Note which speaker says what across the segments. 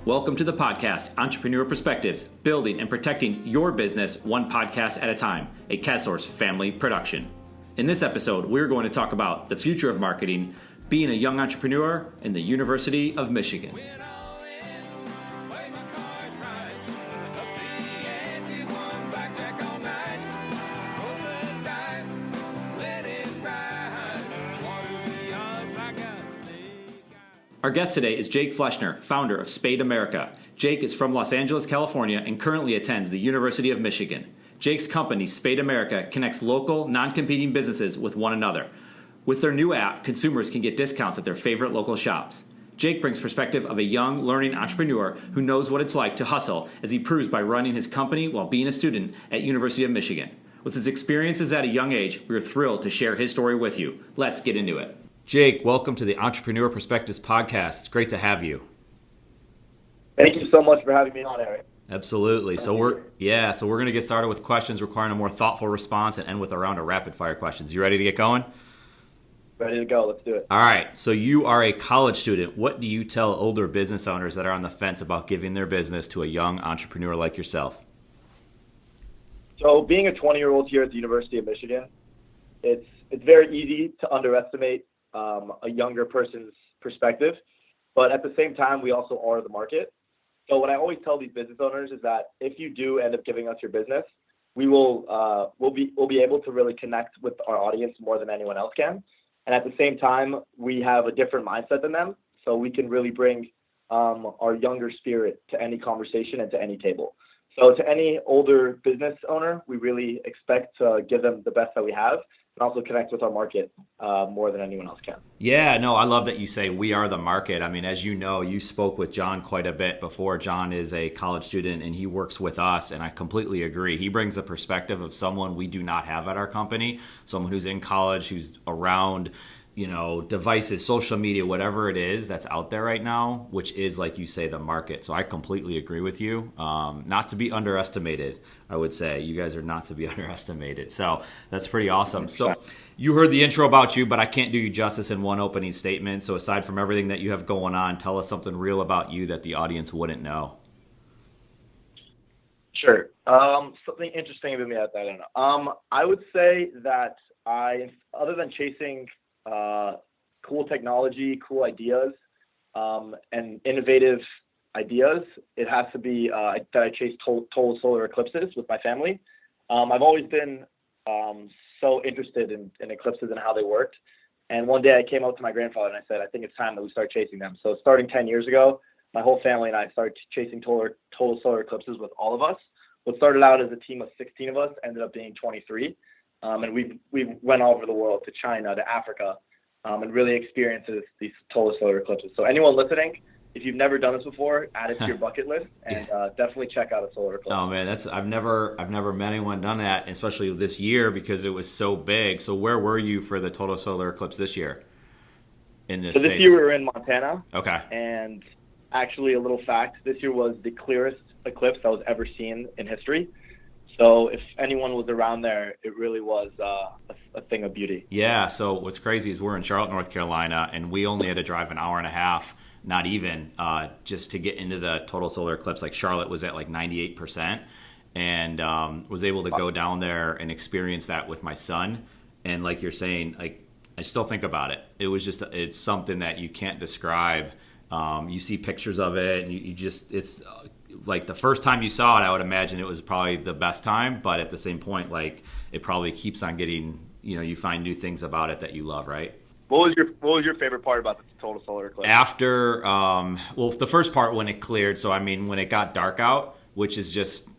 Speaker 1: Welcome to the podcast, Entrepreneur Perspectives, building and protecting your business one podcast at a time, a CADSource family production. In this episode, we're going to talk about the future of marketing, being a young entrepreneur in the University of Michigan. Our guest today is Jake Fleshner, founder of Spade America. Jake is from Los Angeles, California, and currently attends the University of Michigan. Jake's company, Spade America, connects local, non-competing businesses with one another. With their new app, consumers can get discounts at their favorite local shops. Jake brings perspective of a young, learning entrepreneur who knows what it's like to hustle, as he proves by running his company while being a student at University of Michigan. With his experiences at a young age, we are thrilled to share his story with you. Let's get into it. Jake, welcome to the Entrepreneur Perspectives podcast. It's great to have you.
Speaker 2: Thank you so much for having me on, Eric.
Speaker 1: Absolutely. So we're going to get started with questions requiring a more thoughtful response and end with a round of rapid fire questions. You ready to get going?
Speaker 2: Ready to go. Let's do it.
Speaker 1: All right. So you are a college student. What do you tell older business owners that are on the fence about giving their business to a young entrepreneur like yourself?
Speaker 2: So being a 20-year-old here at the University of Michigan, it's very easy to underestimate a younger person's perspective, but at the same time, we also are the market. So what I always tell these business owners is that if you do end up giving us your business, we'll be able to really connect with our audience more than anyone else can. And at the same time, we have a different mindset than them, so we can really bring our younger spirit to any conversation and to any table. So to any older business owner, we really expect to give them the best that we have and also connect with our market more than anyone else can.
Speaker 1: Yeah, no, I love that you say we are the market. I mean, as you know, you spoke with John quite a bit before. John is a college student and he works with us, and I completely agree. He brings the perspective of someone we do not have at our company, someone who's in college, who's around devices, social media, whatever it is that's out there right now, which is, like you say, the market. So I completely agree with you. Not to be underestimated, I would say. You guys are not to be underestimated. So that's pretty awesome. So you heard the intro about you, but I can't do you justice in one opening statement. So aside from everything that you have going on, tell us something real about you that the audience wouldn't know.
Speaker 2: Sure. Something interesting about me that I don't know. I would say that other than chasing cool technology, cool ideas, and innovative ideas, it has to be that I chase total solar eclipses with my family. I've always been so interested in eclipses and how they worked. And one day I came out to my grandfather and I said, I think it's time that we start chasing them. So starting 10 years ago, my whole family and I started chasing total solar eclipses with all of us. What started out as a team of 16 of us ended up being 23. And we went all over the world, to China, to Africa, and really experienced these total solar eclipses. So anyone listening, if you've never done this before, add it to your bucket list and definitely check out a solar eclipse.
Speaker 1: Oh man, I've never met anyone done that, especially this year because it was so big. So where were you for the total solar eclipse this year?
Speaker 2: This year we were in Montana.
Speaker 1: Okay.
Speaker 2: And actually, a little fact: this year was the clearest eclipse that was ever seen in history. So if anyone was around there, it really was a thing of beauty.
Speaker 1: Yeah, so what's crazy is we're in Charlotte, North Carolina, and we only had to drive an hour and a half, not even, just to get into the total solar eclipse. Like Charlotte was at like 98%, and was able to go down there and experience that with my son. And like you're saying, like I still think about it. It's something that you can't describe. You see pictures of it, and it's like the first time you saw it, I would imagine it was probably the best time, but at the same point, like it probably keeps on getting, you find new things about it that you love, right?
Speaker 2: What was your favorite part about the total solar eclipse?
Speaker 1: After, the first part when it cleared. So I mean, when it got dark out, which is just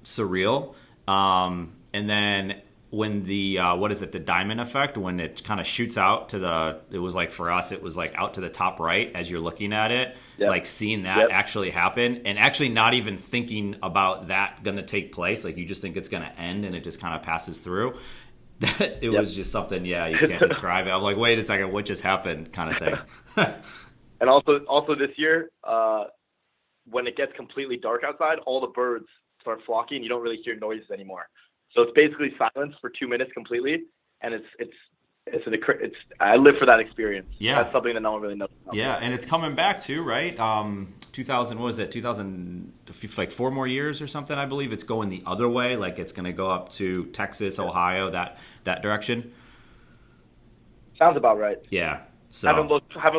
Speaker 1: surreal, and then when the the diamond effect, when it kind of shoots out to it was like for us, it was like out to the top right as you're looking at it. Yep. Like seeing that actually happen and actually not even thinking about that going to take place. Like you just think it's going to end and it just kind of passes through. It was just something, you can't describe it. I'm like, wait a second, what just happened kind of thing.
Speaker 2: And also this year, when it gets completely dark outside, all the birds start flocking. You don't really hear noises anymore. So it's basically silence for 2 minutes completely, and it's I live for that experience.
Speaker 1: Yeah.
Speaker 2: That's something that no one really knows about.
Speaker 1: Yeah, and it's coming back too, right? 2000, what was that? 2000, like 4 more years or something. I believe it's going the other way. Like it's going to go up to Texas, Ohio, that direction.
Speaker 2: Sounds about right.
Speaker 1: Yeah. So
Speaker 2: Haven't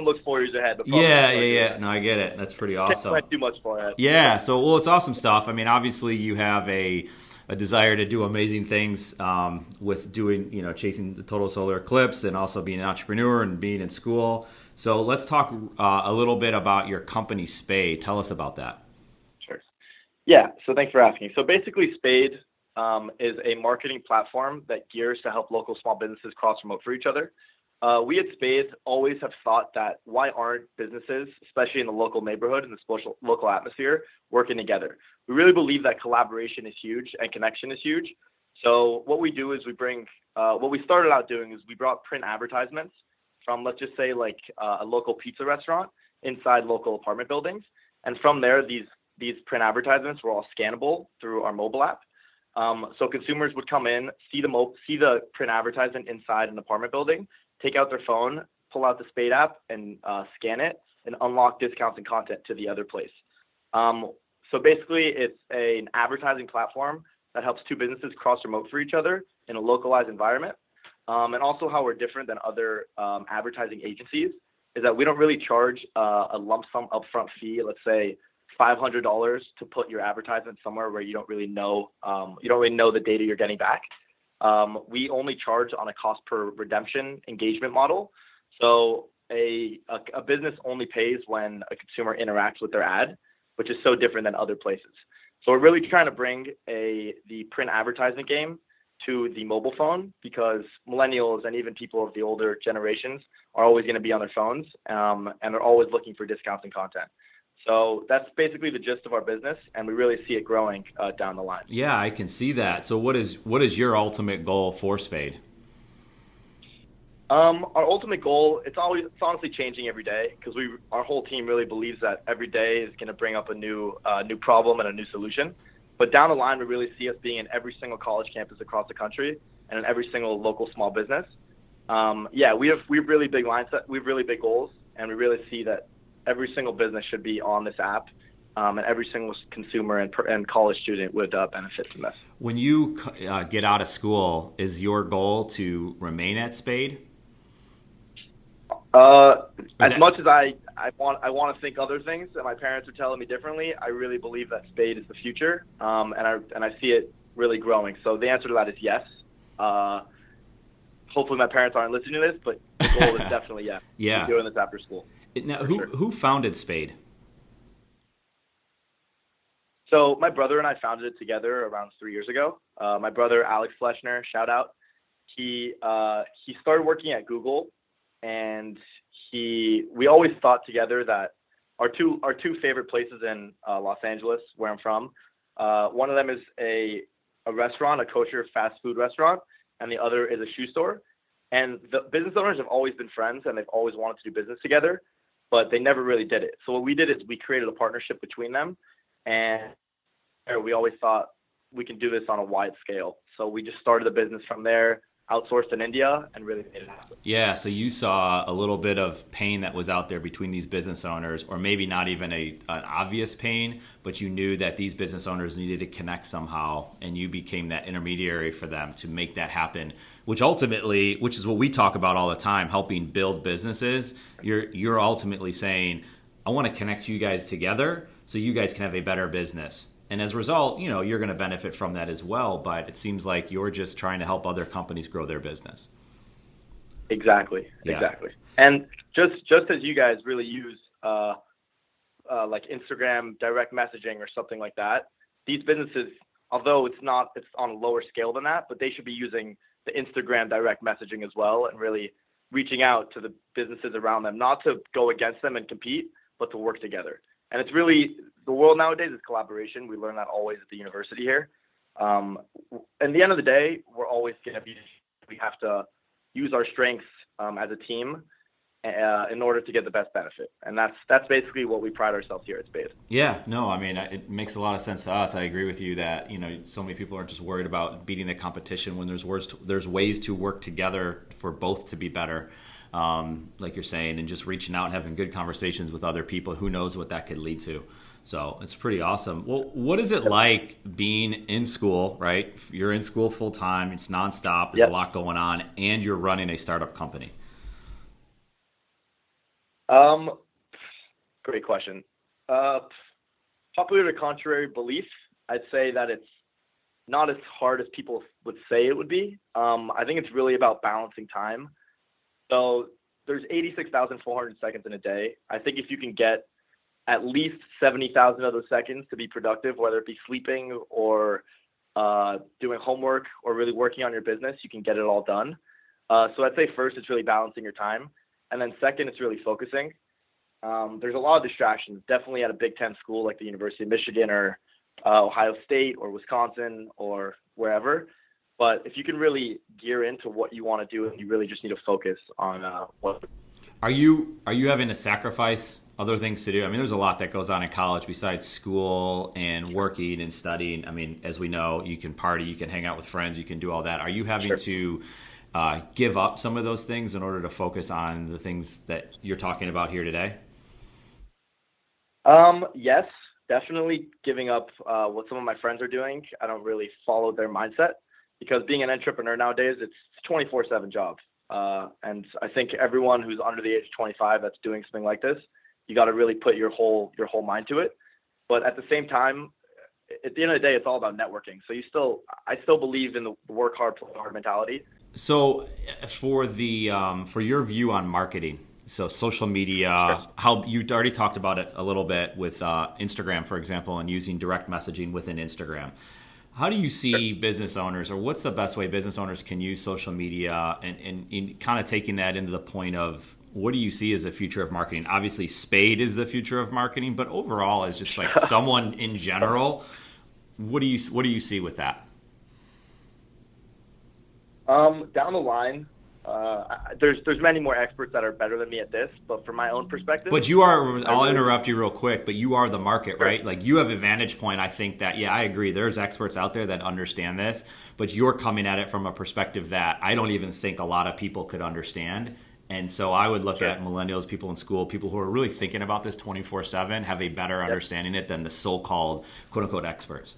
Speaker 2: looked 4 years ahead. But
Speaker 1: yeah. No, I get it. That's pretty awesome.
Speaker 2: Can't plan too much far ahead.
Speaker 1: Yeah. So well, it's awesome stuff. I mean, obviously you have a desire to do amazing things with doing, chasing the total solar eclipse and also being an entrepreneur and being in school. So let's talk a little bit about your company, Spade. Tell us about that.
Speaker 2: Sure. Yeah. So thanks for asking. So basically, Spade is a marketing platform that gears to help local small businesses cross promote for each other. We at Spade always have thought that why aren't businesses, especially in the local neighborhood and the local atmosphere, working together? We really believe that collaboration is huge and connection is huge. So what we do is what we started out doing is we brought print advertisements from, let's just say, like a local pizza restaurant inside local apartment buildings. And from there, these print advertisements were all scannable through our mobile app. So consumers would come in, see the print advertisement inside an apartment building, take out their phone, pull out the Spade app, and scan it, and unlock discounts and content to the other place. So basically, it's an advertising platform that helps two businesses cross promote for each other in a localized environment. And also how we're different than other advertising agencies is that we don't really charge a lump sum upfront fee, let's say $500 to put your advertisement somewhere where you don't really know the data you're getting back. We only charge on a cost per redemption engagement model. So a business only pays when a consumer interacts with their ad, which is so different than other places. So we're really trying to bring the print advertising game to the mobile phone, because millennials and even people of the older generations are always going to be on their phones, and they're always looking for discounts and content. So that's basically the gist of our business, and we really see it growing down the line.
Speaker 1: Yeah, I can see that. So what is your ultimate goal for Spade?
Speaker 2: Our ultimate goal, it's honestly changing every day, because our whole team really believes that every day is going to bring up a new problem and a new solution. But down the line, we really see us being in every single college campus across the country and in every single local small business. We have really big mindset, we have really big goals, and we really see that every single business should be on this app, and every single consumer and college student would benefit from this.
Speaker 1: When you get out of school, is your goal to remain at Spade?
Speaker 2: As much as I want to think other things, and my parents are telling me differently, I really believe that Spade is the future, and I see it really growing. So the answer to that is yes. Hopefully my parents aren't listening to this, but the goal is definitely yes.
Speaker 1: Yeah.
Speaker 2: We're doing this after school.
Speaker 1: Now, who founded Spade?
Speaker 2: So my brother and I founded it together around 3 years ago. My brother, Alex Fleshner, shout out. He started working at Google, and we always thought together that our two favorite places in Los Angeles, where I'm from, one of them is a restaurant, a kosher fast food restaurant, and the other is a shoe store. And the business owners have always been friends, and they've always wanted to do business together, but they never really did it. So what we did is we created a partnership between them, and we always thought we can do this on a wide scale. So we just started the business from there, outsourced in India, and really made it happen.
Speaker 1: Yeah, so you saw a little bit of pain that was out there between these business owners, or maybe not even an obvious pain, but you knew that these business owners needed to connect somehow, and you became that intermediary for them to make that happen, which is what we talk about all the time, helping build businesses. You're ultimately saying, I want to connect you guys together so you guys can have a better business. And as a result, you're going to benefit from that as well. But it seems like you're just trying to help other companies grow their business.
Speaker 2: Exactly.
Speaker 1: Yeah.
Speaker 2: Exactly. And just as you guys really use like Instagram direct messaging or something like that, these businesses, although it's on a lower scale than that, but they should be using the Instagram direct messaging as well, and really reaching out to the businesses around them, not to go against them and compete, but to work together. And it's really, the world nowadays is collaboration. We learn that always at the university here. At the end of the day, we're always going to we have to use our strengths as a team in order to get the best benefit. And that's basically what we pride ourselves here at Spade.
Speaker 1: Yeah, no, I mean, it makes a lot of sense to us. I agree with you that, so many people aren't just worried about beating the competition when there's ways to work together for both to be better, like you're saying, and just reaching out and having good conversations with other people. Who knows what that could lead to? So it's pretty awesome. Well, what is it like being in school, right? You're in school full time, it's nonstop, there's a lot going on, and you're running a startup company.
Speaker 2: Great question. Popular to contrary belief, I'd say that it's not as hard as people would say it would be. I think it's really about balancing time. So there's 86,400 seconds in a day. I think if you can get at least 70,000 of those seconds to be productive, whether it be sleeping or doing homework or really working on your business, you can get it all done. So I'd say first, it's really balancing your time. And then second, it's really focusing. There's a lot of distractions, definitely at a Big Ten school like the University of Michigan or Ohio State or Wisconsin or wherever. But if you can really gear into what you want to do, you really just need to focus on what.
Speaker 1: Are you having to sacrifice other things to do? I mean, there's a lot that goes on in college besides school and working and studying. I mean, as we know, you can party, you can hang out with friends, you can do all that. Are you having to give up some of those things in order to focus on the things that you're talking about here today?
Speaker 2: Yes, definitely giving up what some of my friends are doing. I don't really follow their mindset because being an entrepreneur nowadays, it's a 24/7 job. And I think everyone who's under the age of 25 that's doing something like this, you got to really put your whole mind to it. But at the same time, at the end of the day, it's all about networking. So I still believe in the work hard, play hard mentality.
Speaker 1: So for your view on marketing, so social media,
Speaker 2: Sure.
Speaker 1: how you already talked about it a little bit with Instagram, for example, and using direct messaging within Instagram. How do you see business owners, or what's the best way business owners can use social media and kind of taking that into the point of what do you see as the future of marketing? Obviously, Spade is the future of marketing, but overall, as just like someone in general, what do you see with that?
Speaker 2: Down the line, there's many more experts that are better than me at this, but from my own perspective.
Speaker 1: But I'll interrupt you real quick, but you are the market, right? Like you have a vantage point. I think that, yeah, I agree. There's experts out there that understand this, but you're coming at it from a perspective that I don't even think a lot of people could understand. And so I would look at millennials, people in school, people who are really thinking about this 24/7 have a better understanding it than the so-called quote unquote experts.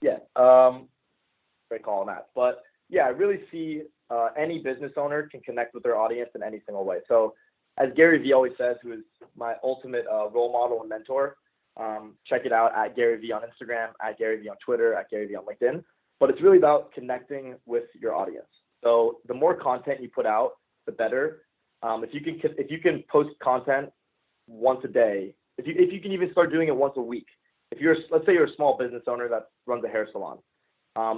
Speaker 2: Yeah. Great call on that. But yeah, I really see any business owner can connect with their audience in any single way. So as Gary Vee always says, who is my ultimate role model and mentor, check it out at Gary Vee on Instagram, at Gary Vee on Twitter, at Gary Vee on LinkedIn. But it's really about connecting with your audience. So the more content you put out, the better. If you can post content once a day, if you can even start doing it once a week. Let's say you're a small business owner that runs a hair salon.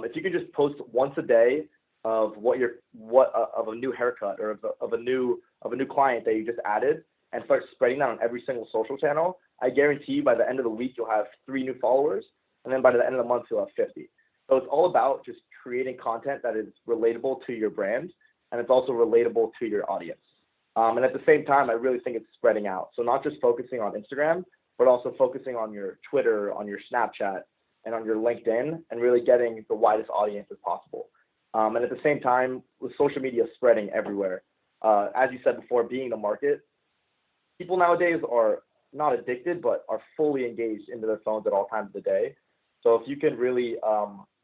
Speaker 2: If you could just post once a day of of a new haircut or of a new client that you just added and start spreading that on every single social channel, I guarantee you by the end of the week you'll have 3 new followers, and then by the end of the month you'll have 50. So it's all about just creating content that is relatable to your brand, and it's also relatable to your audience. And at the same time, I really think it's spreading out. So not just focusing on Instagram, but also focusing on your Twitter, on your Snapchat, and on your LinkedIn, and really getting the widest audience as possible. And at the same time, with social media spreading everywhere, as you said before, being the market, people nowadays are not addicted, but are fully engaged into their phones at all times of the day. So if you can really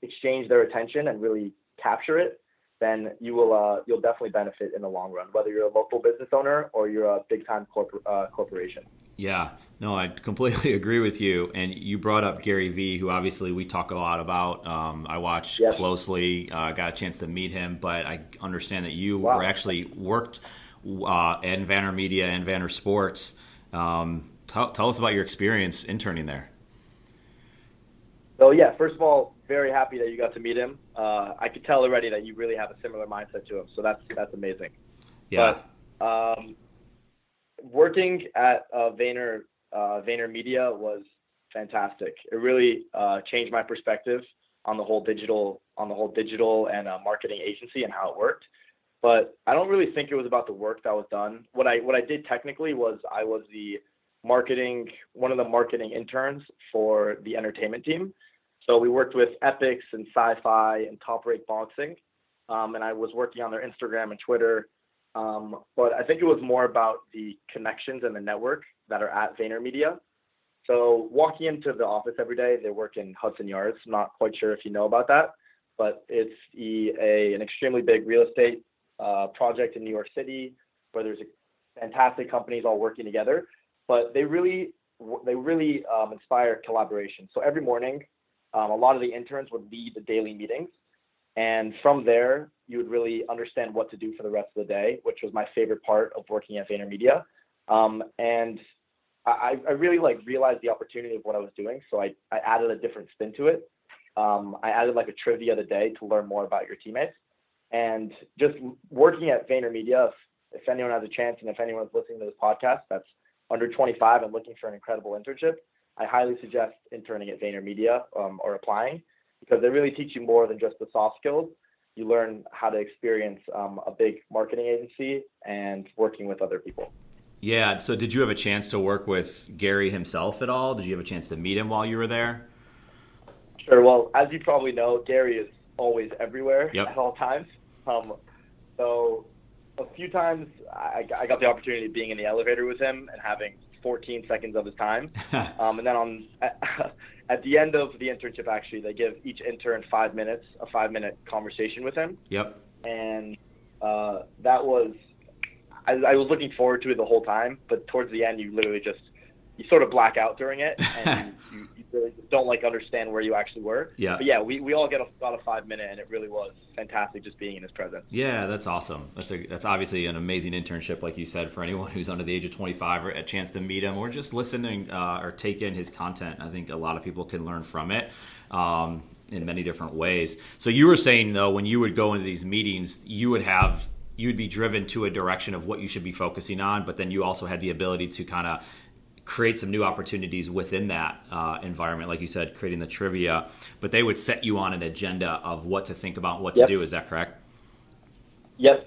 Speaker 2: exchange their attention and really capture it, then you'll definitely benefit in the long run, whether you're a local business owner or you're a big-time corporation.
Speaker 1: Yeah, no, I completely agree with you. And you brought up Gary Vee, who obviously we talk a lot about. I watch closely, got a chance to meet him, but I understand that you were actually worked at Vanner Media and Vanner Sports. Tell us about your experience interning there.
Speaker 2: So yeah, first of all, very happy that you got to meet him. I could tell already that you really have a similar mindset to him, so that's amazing.
Speaker 1: Yeah.
Speaker 2: But working at Vanner Media was fantastic. It really changed my perspective on the whole digital and marketing agency and how it worked. but I don't really think it was about the work that was done. What I did technically was I was one of the marketing interns for the entertainment team. So we worked with Epics and Sci-Fi and Top Rate Boxing, and I was working on their Instagram and Twitter. But I think it was more about the connections and the network that are at VaynerMedia. So walking into the office every day, they work in Hudson Yards. I'm not quite sure if you know about that, but it's an extremely big real estate project in New York City where there's fantastic companies all working together. But they really inspire collaboration. So every morning, a lot of the interns would lead the daily meetings. And from there, you would really understand what to do for the rest of the day, which was my favorite part of working at VaynerMedia. And I really realized the opportunity of what I was doing. So I added a different spin to it. I added a trivia of the day to learn more about your teammates. And just working at VaynerMedia, if anyone has a chance and if anyone's listening to this podcast that's under 25 and looking for an incredible internship, I highly suggest interning at VaynerMedia or applying, because they really teach you more than just the soft skills. You learn how to experience a big marketing agency and working with other people.
Speaker 1: Yeah. So did you have a chance to work with Gary himself at all? Did you have a chance to meet him while you were there?
Speaker 2: Sure. Well, as you probably know, Gary is always everywhere at all times. So a few times I got the opportunity of being in the elevator with him and having 14 seconds of his time. And then at the end of the internship, actually, they give each intern 5 minutes, a 5-minute conversation with him.
Speaker 1: Yep.
Speaker 2: And that was, I was looking forward to it the whole time, but towards the end, you sort of black out during it, and you really don't understand where you actually were.
Speaker 1: Yeah.
Speaker 2: But yeah, we all got a 5-minute, and it really was fantastic just being in his presence.
Speaker 1: Yeah, that's awesome. That's obviously an amazing internship, like you said, for anyone who's under the age of 25 or a chance to meet him or just listening or take in his content. I think a lot of people can learn from it in many different ways. So you were saying, though, when you would go into these meetings, you'd be driven to a direction of what you should be focusing on, but then you also had the ability to kind of create some new opportunities within that environment, like you said, creating the trivia, but they would set you on an agenda of what to think about, what to do. Is that correct?
Speaker 2: Yes.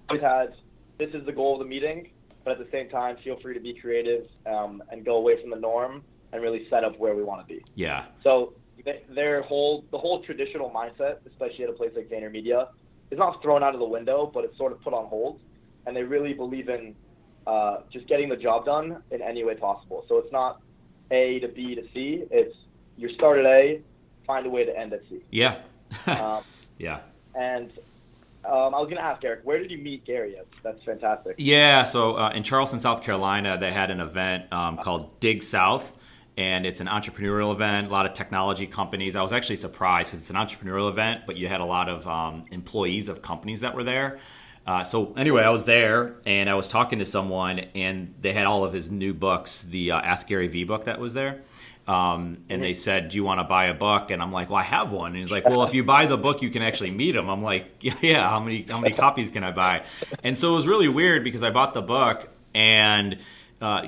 Speaker 2: Always had, this is the goal of the meeting, but at the same time, feel free to be creative and go away from the norm and really set up where we want to be.
Speaker 1: Yeah.
Speaker 2: So the whole traditional mindset, especially at a place like VaynerMedia, is not thrown out of the window, but it's sort of put on hold. And they really believe in just getting the job done in any way possible. So it's not A to B to C. It's you start at A, find a way to end at C.
Speaker 1: Yeah.
Speaker 2: Yeah. And I was going to ask, Eric, where did you meet Gary? That's fantastic.
Speaker 1: Yeah. So in Charleston, South Carolina, they had an event called Dig South. And it's an entrepreneurial event, a lot of technology companies. I was actually surprised because it's an entrepreneurial event, but you had a lot of employees of companies that were there. So anyway, I was there and I was talking to someone and they had all of his new books, the Ask Gary V book that was there. And they said, do you want to buy a book? And I'm like, well, I have one. And he's like, well, if you buy the book, you can actually meet him. I'm like, yeah, how many copies can I buy? And so it was really weird because I bought the book and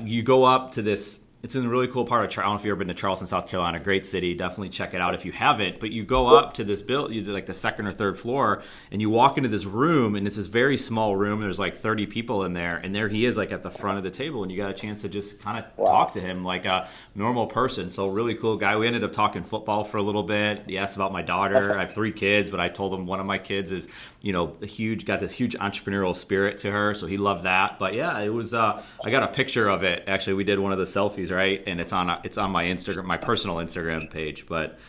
Speaker 1: you go up to this. It's in a really cool part of I don't know if you've ever been to Charleston, South Carolina. Great city. Definitely check it out if you haven't. But you go up to this building, like the second or third floor, and you walk into this room, and it's this very small room. There's like 30 people in there, and there he is, like at the front of the table, and you got a chance to just kind of talk to him like a normal person. So really cool guy. We ended up talking football for a little bit. He asked about my daughter. I have 3 kids, but I told him one of my kids is, got this huge entrepreneurial spirit to her, so he loved that. But yeah, it was. I got a picture of it. Actually, we did one of the selfies, right? And it's on my Instagram, my personal Instagram page. But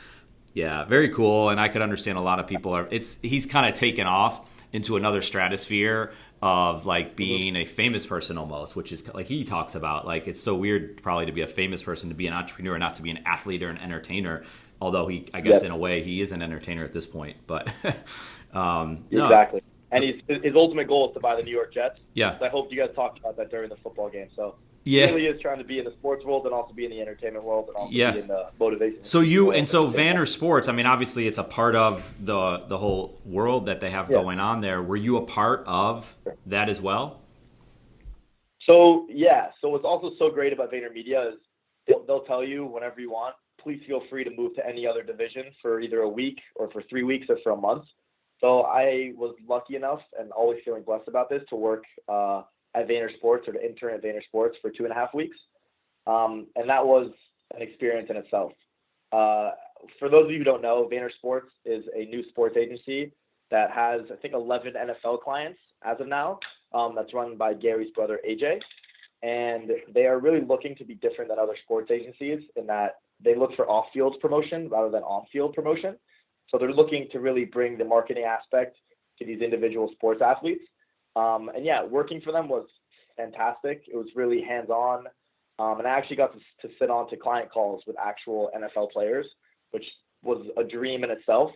Speaker 1: yeah, very cool. And I could understand a lot of people he's kind of taken off into another stratosphere of like being a famous person almost, which is like he talks about. Like it's so weird probably to be a famous person, to be an entrepreneur, not to be an athlete or an entertainer. Although I guess in a way he is an entertainer at this point. But
Speaker 2: exactly. And his ultimate goal is to buy the New York Jets.
Speaker 1: Yeah.
Speaker 2: So I hope you guys talked about that during the football game. So
Speaker 1: yeah,
Speaker 2: he really is trying to be in the sports world and also be in the entertainment world and also be in the motivation.
Speaker 1: So Vanner Sports, I mean, obviously it's a part of the whole world that they have going on there. Were you a part of that as well?
Speaker 2: So yeah. So what's also so great about VaynerMedia is they'll tell you whenever you want, please feel free to move to any other division for either a week or for 3 weeks or for a month. So I was lucky enough and always feeling blessed about this to work at Vayner Sports or to intern at Vayner Sports for 2.5 weeks. And that was an experience in itself. For those of you who don't know, Vayner Sports is a new sports agency that has, I think, 11 NFL clients as of now. That's run by Gary's brother, AJ. And they are really looking to be different than other sports agencies in that they look for off-field promotion rather than on-field promotion. So they're looking to really bring the marketing aspect to these individual sports athletes. And yeah, working for them was fantastic. It was really hands-on. And I actually got to sit on to client calls with actual NFL players, which was a dream in itself.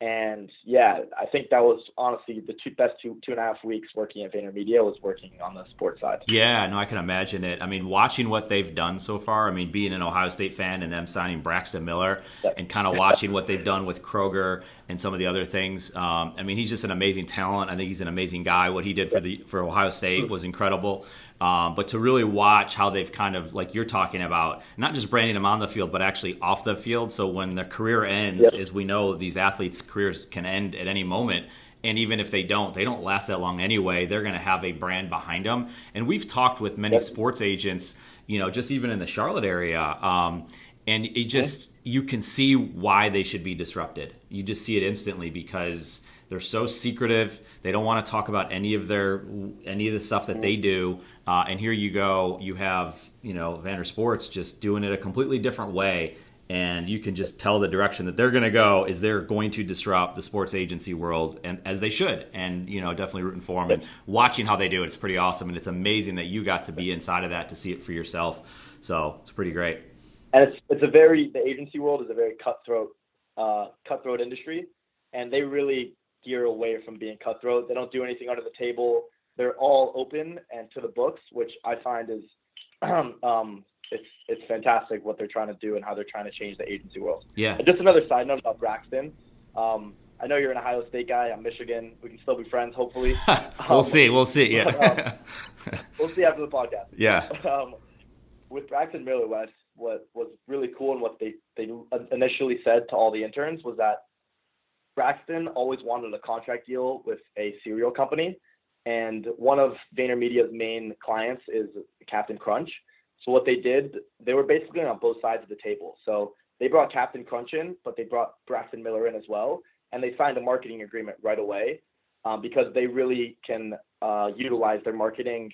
Speaker 2: And yeah, I think that was honestly the best 2.5 weeks working at VaynerMedia was working on the sports side.
Speaker 1: Yeah, no, I can imagine it. I mean, watching what they've done so far, I mean, being an Ohio State fan and them signing Braxton Miller and kind of watching what they've done with Kroger and some of the other things. I mean, he's just an amazing talent. I think he's an amazing guy. What he did for Ohio State was incredible. But to really watch how they've kind of, like you're talking about, not just branding them on the field, but actually off the field. So when their career ends, as we know, these athletes' careers can end at any moment. And even if they don't last that long anyway. They're going to have a brand behind them. And we've talked with many sports agents, just even in the Charlotte area. And it just, you can see why they should be disrupted. You just see it instantly because they're so secretive. They don't want to talk about any of the stuff that they do. And here you go. You have, Vayner Sports just doing it a completely different way. And you can just tell the direction that they're going to go is they're going to disrupt the sports agency world, and as they should. And, definitely rooting for them and watching how they do it. It's pretty awesome. And it's amazing that you got to be inside of that to see it for yourself. So it's pretty great.
Speaker 2: And the agency world is a very cutthroat industry. And they really gear away from being cutthroat. They don't do anything under the table. They're all open and to the books, which I find is it's fantastic what they're trying to do and how they're trying to change the agency world.
Speaker 1: Yeah.
Speaker 2: And just another side note about Braxton. I know you're an Ohio State guy. I'm Michigan. We can still be friends, hopefully.
Speaker 1: We'll see. Yeah.
Speaker 2: We'll see after the podcast.
Speaker 1: Yeah.
Speaker 2: With Braxton Miller, what was really cool and what they initially said to all the interns was that Braxton always wanted a contract deal with a cereal company. And one of VaynerMedia's main clients is Captain Crunch. So what they did, they were basically on both sides of the table. So they brought Captain Crunch in, but they brought Braxton Miller in as well. And they signed a marketing agreement right away because they really can utilize their marketing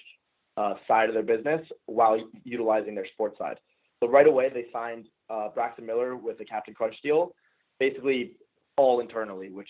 Speaker 2: side of their business while utilizing their sports side. So right away, they signed Braxton Miller with the Captain Crunch deal, basically all internally, which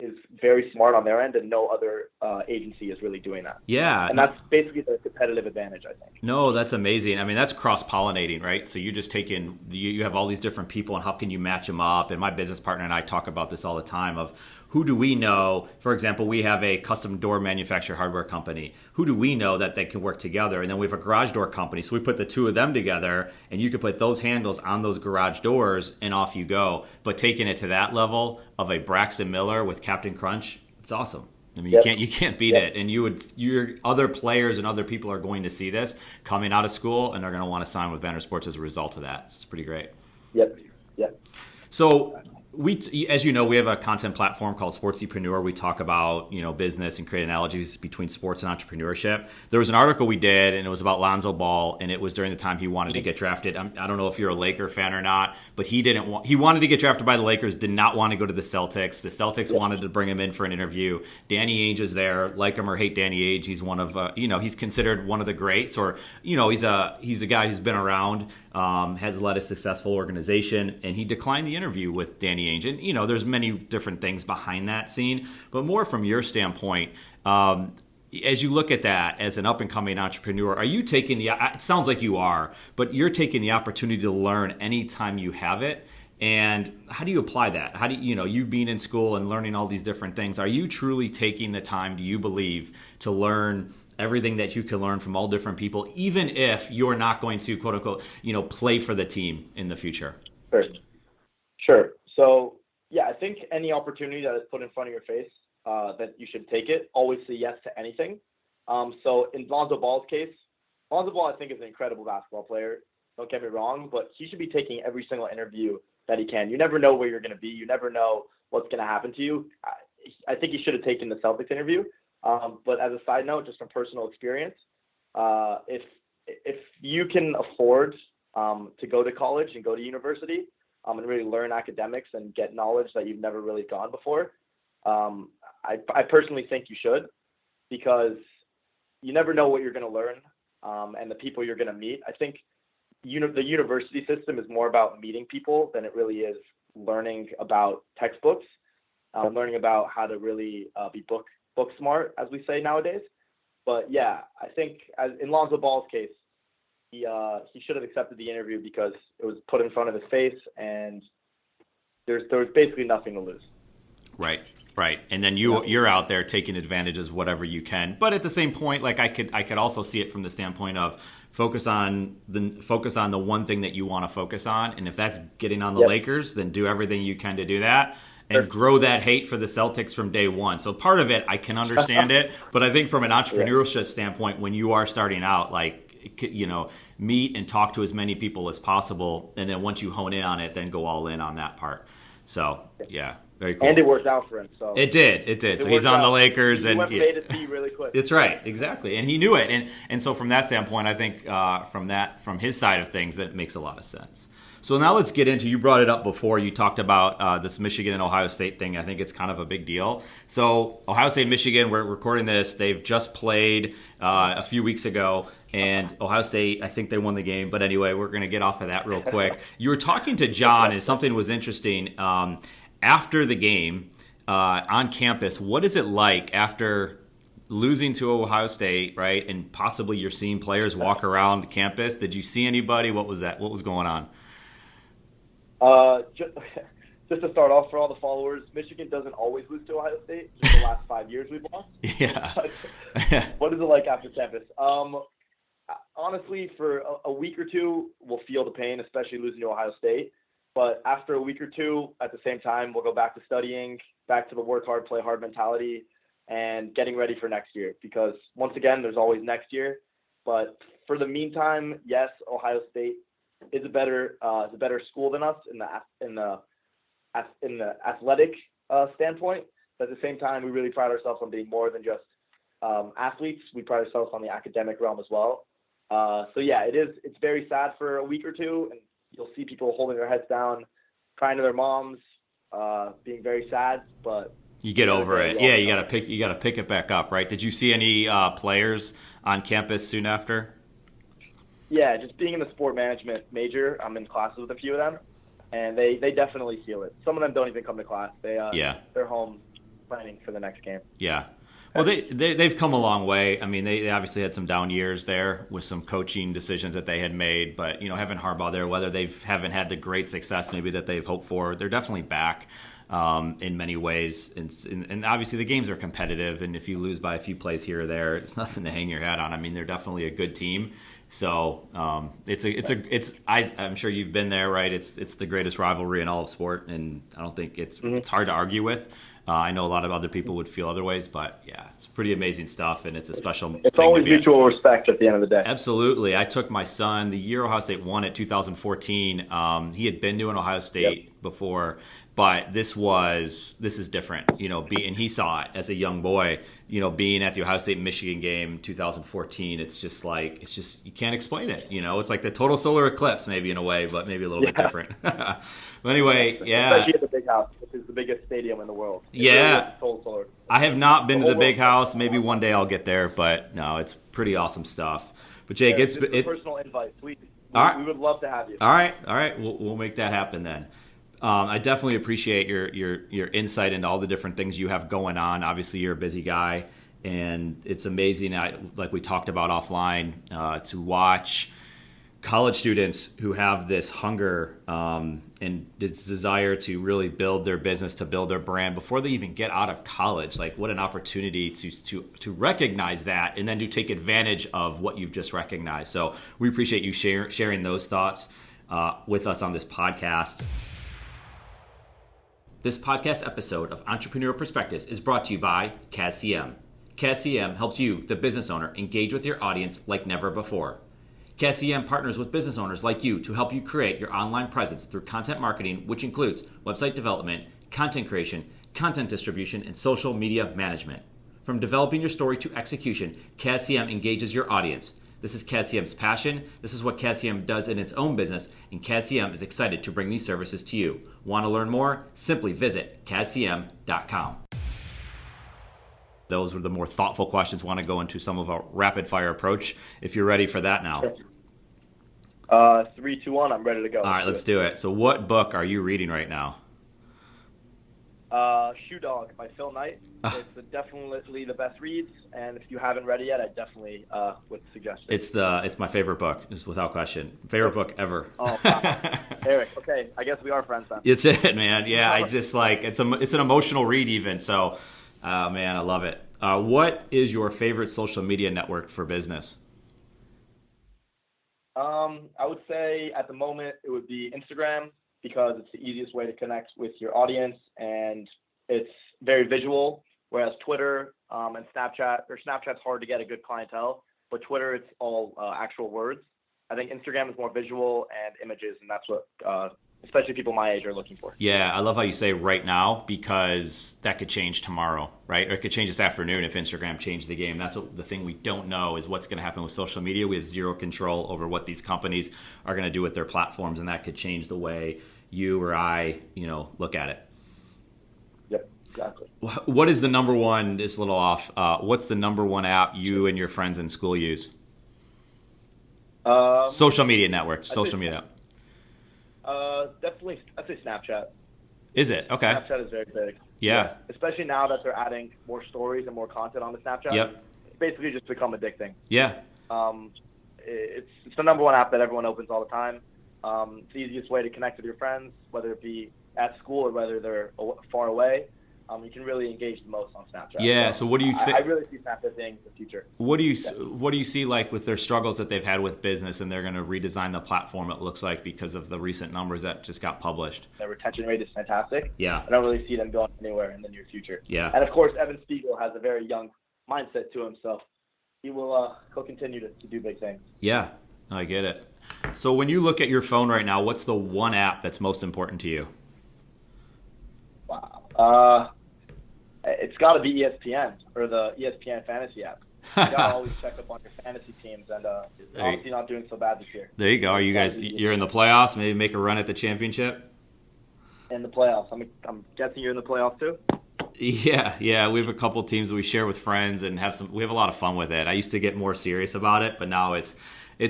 Speaker 2: is very smart on their end, and no other agency is really doing that.
Speaker 1: Yeah.
Speaker 2: And that's basically the competitive advantage, I think.
Speaker 1: No, that's amazing. I mean, that's cross-pollinating, right? So you're just taking, you have all these different people, and how can you match them up? And my business partner and I talk about this all the time of who do we know? For example, we have a custom door manufacturer hardware company. Who do we know that they can work together? And then we have a garage door company. So we put the two of them together, and you can put those handles on those garage doors, and off you go. But taking it to that level of a Braxton Miller with Captain Crunch, it's awesome. I mean, you can't beat it. And your other players and other people are going to see this coming out of school, and they're going to want to sign with Vayner Sports as a result of that. It's pretty great.
Speaker 2: Yep.
Speaker 1: So as you know, we have a content platform called Sportsepreneur. We talk about, business and create analogies between sports and entrepreneurship. There was an article we did, and it was about Lonzo Ball, and it was during the time he wanted to get drafted. I don't know if you're a Laker fan or not, but he wanted to get drafted by the Lakers, did not want to go to the Celtics. The Celtics wanted to bring him in for an interview. Danny Ainge is there. Like him or hate Danny Ainge, he's one of, he's considered one of the greats, or, he's a guy who's been around, has led a successful organization, and he declined the interview with Danny Ainge. And, there's many different things behind that scene, but more from your standpoint, as you look at that as an up-and-coming entrepreneur, are you taking it sounds like you are, but you're taking the opportunity to learn anytime you have it. And how do you apply that? How do you being in school and learning all these different things, are you truly taking the time, do you believe, to learn everything that you can learn from all different people, even if you're not going to, quote unquote, play for the team in the future?
Speaker 2: Sure. So, I think any opportunity that is put in front of your face, that you should take it. Always say yes to anything. So in Lonzo Ball's case, Lonzo Ball, I think, is an incredible basketball player. Don't get me wrong, but he should be taking every single interview that he can. You never know where you're going to be. You never know what's going to happen to you. I think he should have taken the Celtics interview. But as a side note, just from personal experience, if you can afford to go to college and go to university and really learn academics and get knowledge that you've never really gone before, I personally think you should, because you never know what you're going to learn and the people you're going to meet. I think the university system is more about meeting people than it really is learning about textbooks, learning about how to really be book smart, as we say nowadays. But yeah, I think as in Lonzo Ball's case, he should have accepted the interview because it was put in front of his face, and there was basically nothing to lose.
Speaker 1: Right. And then you're out there taking advantage of whatever you can. But at the same point, like I could also see it from the standpoint of focus on the one thing that you want to focus on. And if that's getting on the Lakers, then do everything you can to do that and grow that hate for the Celtics from day one. So part of it, I can understand it. But I think from an entrepreneurship standpoint, when you are starting out, like, meet and talk to as many people as possible. And then once you hone in on it, then go all in on that part. So, yeah. Very cool.
Speaker 2: And it worked out for him. So
Speaker 1: it did. So he's on the Lakers,
Speaker 2: he
Speaker 1: and
Speaker 2: made it see really quick.
Speaker 1: That's right, exactly, and he knew it. And so from that standpoint, I think from his side of things, it makes a lot of sense. So now let's get into. You brought it up before. You talked about this Michigan and Ohio State thing. I think it's kind of a big deal. So Ohio State, Michigan. We're recording this. They've just played a few weeks ago. And Ohio State, I think they won the game. But anyway, we're going to get off of that real quick. You were talking to John, and something was interesting. After the game on campus, what is it like after losing to Ohio State, right? And possibly you're seeing players walk around the campus. Did you see anybody? What was that? What was going on?
Speaker 2: Just to start off, for all the followers, Michigan doesn't always lose to Ohio State. Just the last 5 years we've lost.
Speaker 1: Yeah.
Speaker 2: What is it like after campus? Honestly, for a week or two, we'll feel the pain, especially losing to Ohio State. But after a week or two, at the same time, we'll go back to studying, back to the work hard, play hard mentality, and getting ready for next year. Because once again, there's always next year. But for the meantime, yes, Ohio State is a better school than us in the athletic standpoint. But at the same time, we really pride ourselves on being more than just athletes. We pride ourselves on the academic realm as well. So yeah, it's very sad for a week or two, and you'll see people holding their heads down, crying to their moms, being very sad. But
Speaker 1: you get over it. Yeah, you gotta pick it back up, right? Did you see any players on campus soon after?
Speaker 2: Yeah, just being in the sport management major, I'm in classes with a few of them, and they definitely feel it. Some of them don't even come to class. They're home planning for the next game.
Speaker 1: Yeah. Well, they've come a long way. I mean, they obviously had some down years there with some coaching decisions that they had made. But, having Harbaugh there, whether they haven't had the great success maybe that they've hoped for, they're definitely back in many ways. And obviously the games are competitive. And if you lose by a few plays here or there, it's nothing to hang your hat on. I mean, they're definitely a good team. So I'm sure you've been there, right? It's the greatest rivalry in all of sport. And I don't think it's hard to argue with. I know a lot of other people would feel otherwise, but yeah, it's pretty amazing stuff, and it's a special.
Speaker 2: It's always mutual respect at the end of the day.
Speaker 1: Absolutely. I took my son the year Ohio State won it, 2014. He had been to an Ohio State before, but this is different, and he saw it as a young boy, being at the Ohio State Michigan game 2014. It's just you can't explain it. It's like the total solar eclipse, maybe in a way, but maybe a little bit different. But anyway, yeah.
Speaker 2: Especially at the Big House, which is the biggest stadium in the world.
Speaker 1: Yeah.
Speaker 2: Really
Speaker 1: I have not been to the Big House. Maybe one day I'll get there, but no, it's pretty awesome stuff. But Jake, it's a
Speaker 2: personal invite. We would love to have you.
Speaker 1: All right. We'll make that happen then. I definitely appreciate your insight into all the different things you have going on. Obviously, you're a busy guy, and it's amazing, like we talked about offline, to watch college students who have this hunger and this desire to really build their business, to build their brand before they even get out of college. Like, what an opportunity to recognize that and then to take advantage of what you've just recognized. So we appreciate you sharing those thoughts with us on this podcast. This podcast episode of Entrepreneur Perspectives is brought to you by CASCM. CASCM helps you, the business owner, engage with your audience like never before. CASCM partners with business owners like you to help you create your online presence through content marketing, which includes website development, content creation, content distribution, and social media management. From developing your story to execution, CAD/CM engages your audience. This is CAD/CM's passion. This is what CAD/CM does in its own business, and CAD/CM is excited to bring these services to you. Want to learn more? Simply visit cadcm.com. Those were the more thoughtful questions. Want to go into some of a rapid fire approach if you're ready for that now.
Speaker 2: 3, 2, 1. I'm ready to go.
Speaker 1: All right, let's do it. So what book are you reading right now?
Speaker 2: Shoe Dog by Phil Knight. It's definitely the best reads, and if you haven't read it yet, I definitely would suggest it.
Speaker 1: It's my favorite book, just without question. Favorite book ever.
Speaker 2: Oh, wow. Eric, okay, I guess we are friends then.
Speaker 1: It's it, man. Yeah, I just it's an emotional read even. So, man, I love it. What is your favorite social media network for business?
Speaker 2: I would say at the moment it would be Instagram, because it's the easiest way to connect with your audience, and it's very visual, whereas Twitter and Snapchat's hard to get a good clientele, but Twitter, it's all actual words. I think Instagram is more visual and images, and that's what especially people my age are looking for.
Speaker 1: Yeah, I love how you say right now, because that could change tomorrow, right? Or it could change this afternoon if Instagram changed the game. That's the thing we don't know, is what's going to happen with social media. We have zero control over what these companies are going to do with their platforms, and that could change the way you or I, look at it.
Speaker 2: Yep, exactly.
Speaker 1: What is the number one, it's a little off, what's the number one app you and your friends in school use? Social media network, social media app.
Speaker 2: Definitely, I'd say Snapchat.
Speaker 1: Is it? Okay.
Speaker 2: Snapchat is very big.
Speaker 1: Yeah.
Speaker 2: Especially now that they're adding more stories and more content on the Snapchat.
Speaker 1: Yep.
Speaker 2: It's basically just become addicting.
Speaker 1: Yeah.
Speaker 2: It's the number one app that everyone opens all the time. It's the easiest way to connect with your friends, whether it be at school or whether they're far away. You can really engage the most on Snapchat.
Speaker 1: Yeah. So what do you think?
Speaker 2: I really see Snapchat being the future.
Speaker 1: What do you see like with their struggles that they've had with business, and they're going to redesign the platform? It looks like, because of the recent numbers that just got published.
Speaker 2: Their retention rate is fantastic.
Speaker 1: Yeah.
Speaker 2: I don't really see them going anywhere in the near future.
Speaker 1: Yeah.
Speaker 2: And of course, Evan Spiegel has a very young mindset to him, so he'll continue to do big things.
Speaker 1: Yeah, I get it. So when you look at your phone right now, what's the one app that's most important to you?
Speaker 2: Wow. It's got to be ESPN, or the ESPN fantasy app. You got to always check up on your fantasy teams, and obviously not doing so bad this year.
Speaker 1: There you go. Are you guys, you're in the playoffs? Maybe make a run at the championship?
Speaker 2: In the playoffs. I'm guessing you're in the playoffs too?
Speaker 1: Yeah. We have a couple teams that we share with friends, and we have a lot of fun with it. I used to get more serious about it, but now it's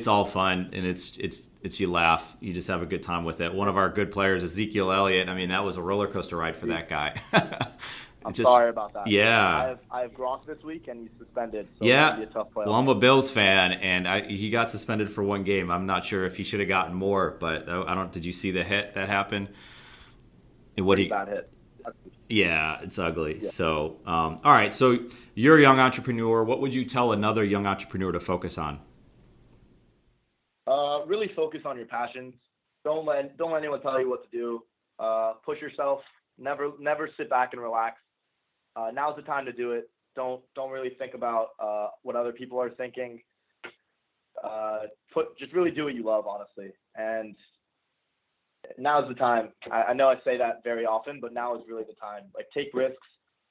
Speaker 1: all fun, and it's you laugh. You just have a good time with it. One of our good players, Ezekiel Elliott, that was a roller coaster ride for that guy.
Speaker 2: I'm sorry about that.
Speaker 1: Yeah.
Speaker 2: I have Gronk this week, and he's suspended. So
Speaker 1: yeah.
Speaker 2: It'll be a tough playoff.
Speaker 1: Well, I'm a Bills fan, and he got suspended for one game. I'm not sure if he should have gotten more, but did you see the hit that happened?
Speaker 2: Bad hit.
Speaker 1: Yeah, it's ugly. Yeah. So, all right. So you're a young entrepreneur. What would you tell another young entrepreneur to focus on?
Speaker 2: Really focus on your passions. Don't let anyone tell you what to do. Push yourself. Never sit back and relax. Now's the time to do it. Don't really think about what other people are thinking. Just really do what you love, honestly. And now's the time. I know I say that very often, but now is really the time. Like, take risks,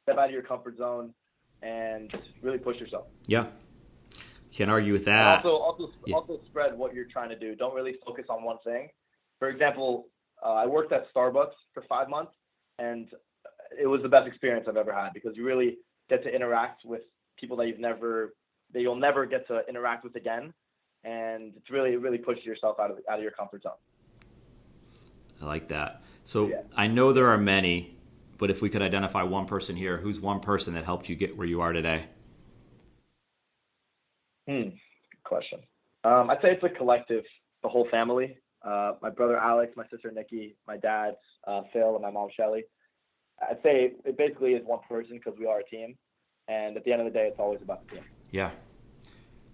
Speaker 2: step out of your comfort zone, and really push yourself.
Speaker 1: Yeah. Can't argue with that.
Speaker 2: Also spread what you're trying to do. Don't really focus on one thing. For example, I worked at Starbucks for 5 months, and it was the best experience I've ever had, because you really get to interact with people that you'll never get to interact with again, and it's really pushes yourself out of your comfort zone.
Speaker 1: I like that. So yeah. I know there are many, but if we could identify one person here, who's one person that helped you get where you are today?
Speaker 2: Good question. I'd say it's a collective, the whole family. My brother Alex, my sister Nikki, my dad Phil, and my mom Shelly. I'd say it basically is one person, because we are a team, and at the end of the day, it's always about the team.
Speaker 1: Yeah.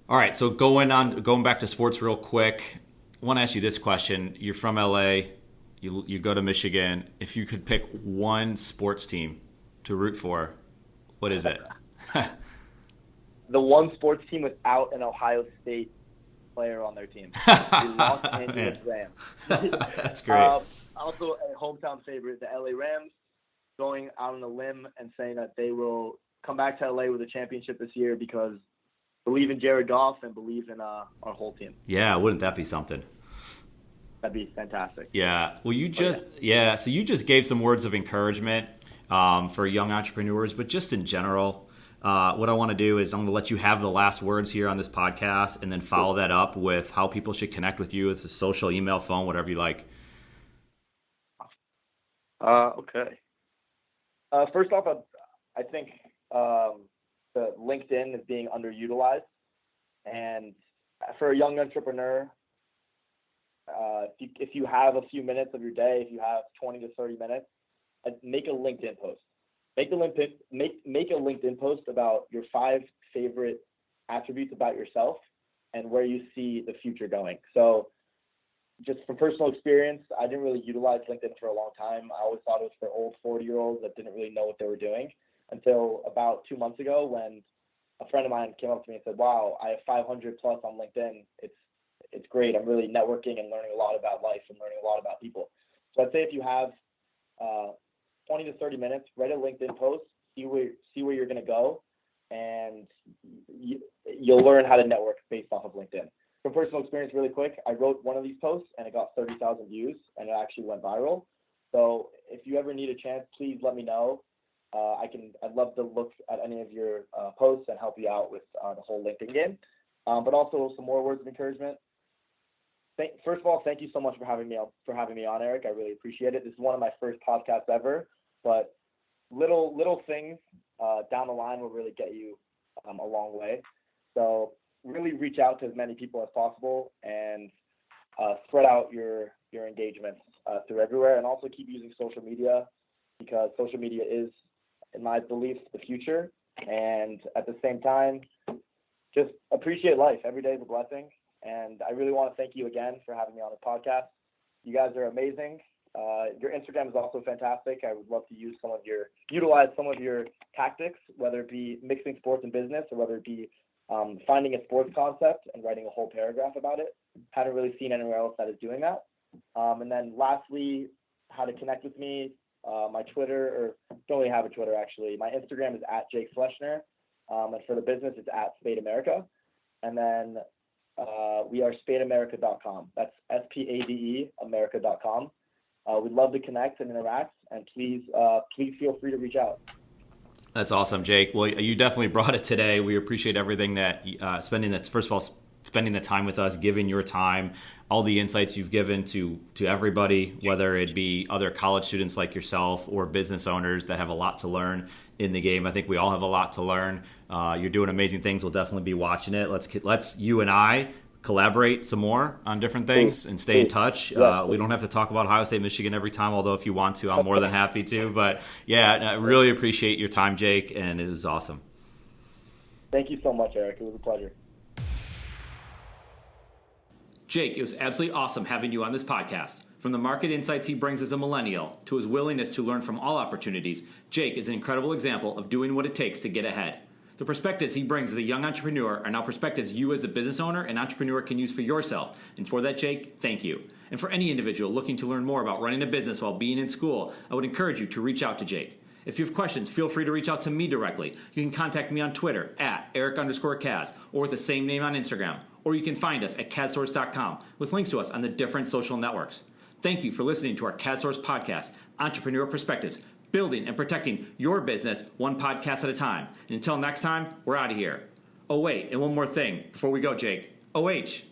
Speaker 1: All right. So going back to sports real quick, I want to ask you this question. You're from LA. You go to Michigan. If you could pick one sports team to root for, what is it?
Speaker 2: The one sports team without an Ohio State player on their team. The Los Angeles Rams.
Speaker 1: That's great.
Speaker 2: Also, a hometown favorite, the LA Rams. going out on a limb and saying that they will come back to LA with a championship this year because believe in Jared Goff and believe in our whole team.
Speaker 1: Yeah, wouldn't that be something?
Speaker 2: That'd be fantastic.
Speaker 1: Yeah. Well, so you just gave some words of encouragement for young entrepreneurs, but just in general, what I want to do is I'm going to let you have the last words here on this podcast and then follow that up with how people should connect with you. It's a social, email, phone, whatever you like.
Speaker 2: Okay. First off, I think the LinkedIn is being underutilized. And for a young entrepreneur, if you have a few minutes of your day, if you have 20 to 30 minutes, make a LinkedIn post. Make a LinkedIn post about your 5 favorite attributes about yourself and where you see the future going. So just from personal experience, I didn't really utilize LinkedIn for a long time. I always thought it was for old 40-year-olds that didn't really know what they were doing until about 2 months ago when a friend of mine came up to me and said, wow, I have 500 plus on LinkedIn. It's great. I'm really networking and learning a lot about life and learning a lot about people. So I'd say if you have 20 to 30 minutes, write a LinkedIn post, see where you're going to go, and you'll learn how to network based off of LinkedIn. From personal experience, really quick, I wrote one of these posts and it got 30,000 views and it actually went viral. So if you ever need a chance, please let me know. I'd love to look at any of your posts and help you out with the whole LinkedIn game. But also some more words of encouragement. First of all, thank you so much for having me on, Eric. I really appreciate it. This is one of my first podcasts ever, but little things down the line will really get you a long way. So really reach out to as many people as possible and spread out your engagements through everywhere, and also keep using social media because social media is, in my belief, the future. And at the same time, just appreciate life. Every day is a blessing. And I really want to thank you again for having me on the podcast. You guys are amazing. Your Instagram is also fantastic. I would love to utilize some of your tactics, whether it be mixing sports and business or whether it be finding a sports concept and writing a whole paragraph about it. Haven't really seen anywhere else that is doing that. And then lastly, how to connect with me. My Twitter, or don't really have a Twitter actually. My Instagram is @Jake Fleshner. And for the business, it's @SpadeAmerica. And then we are spadeamerica.com. That's SPADE America.com. We'd love to connect and interact, and please feel free to reach out.
Speaker 1: That's awesome, Jake. Well, you definitely brought it today. We appreciate everything that spending the time with us, giving your time, all the insights you've given to everybody, whether it be other college students like yourself or business owners that have a lot to learn in the game. I think we all have a lot to learn. You're doing amazing things. We'll definitely be watching it. Let's you and I collaborate some more on different things and stay in touch. We don't have to talk about Ohio State, Michigan every time, although if you want to, I'm more than happy to. But yeah, I really appreciate your time, Jake, and it was awesome.
Speaker 2: Thank you so much, Eric. It was a pleasure.
Speaker 1: Jake, it was absolutely awesome having you on this podcast. From the market insights he brings as a millennial to his willingness to learn from all opportunities, Jake is an incredible example of doing what it takes to get ahead. The perspectives he brings as a young entrepreneur are now perspectives you as a business owner and entrepreneur can use for yourself. And for that, Jake, thank you. And for any individual looking to learn more about running a business while being in school, I would encourage you to reach out to Jake. If you have questions, feel free to reach out to me directly. You can contact me on Twitter @Eric_Kaz or with the same name on Instagram. Or you can find us at KazSource.com with links to us on the different social networks. Thank you for listening to our KazSource podcast, Entrepreneur Perspectives, building and protecting your business one podcast at a time. And until next time, we're out of here. Oh, wait, and one more thing before we go, Jake. OH.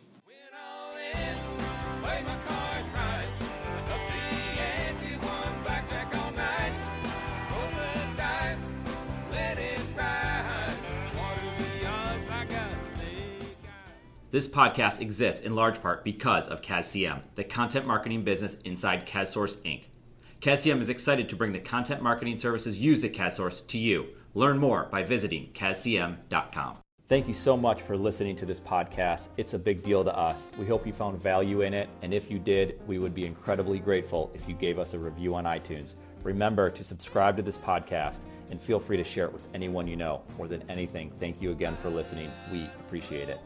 Speaker 1: This podcast exists in large part because of KazCM, the content marketing business inside KazSource Inc. KazCM is excited to bring the content marketing services used at KazSource to you. Learn more by visiting KazCM.com. Thank you so much for listening to this podcast. It's a big deal to us. We hope you found value in it, and if you did, we would be incredibly grateful if you gave us a review on iTunes. Remember to subscribe to this podcast and feel free to share it with anyone you know. More than anything, thank you again for listening. We appreciate it.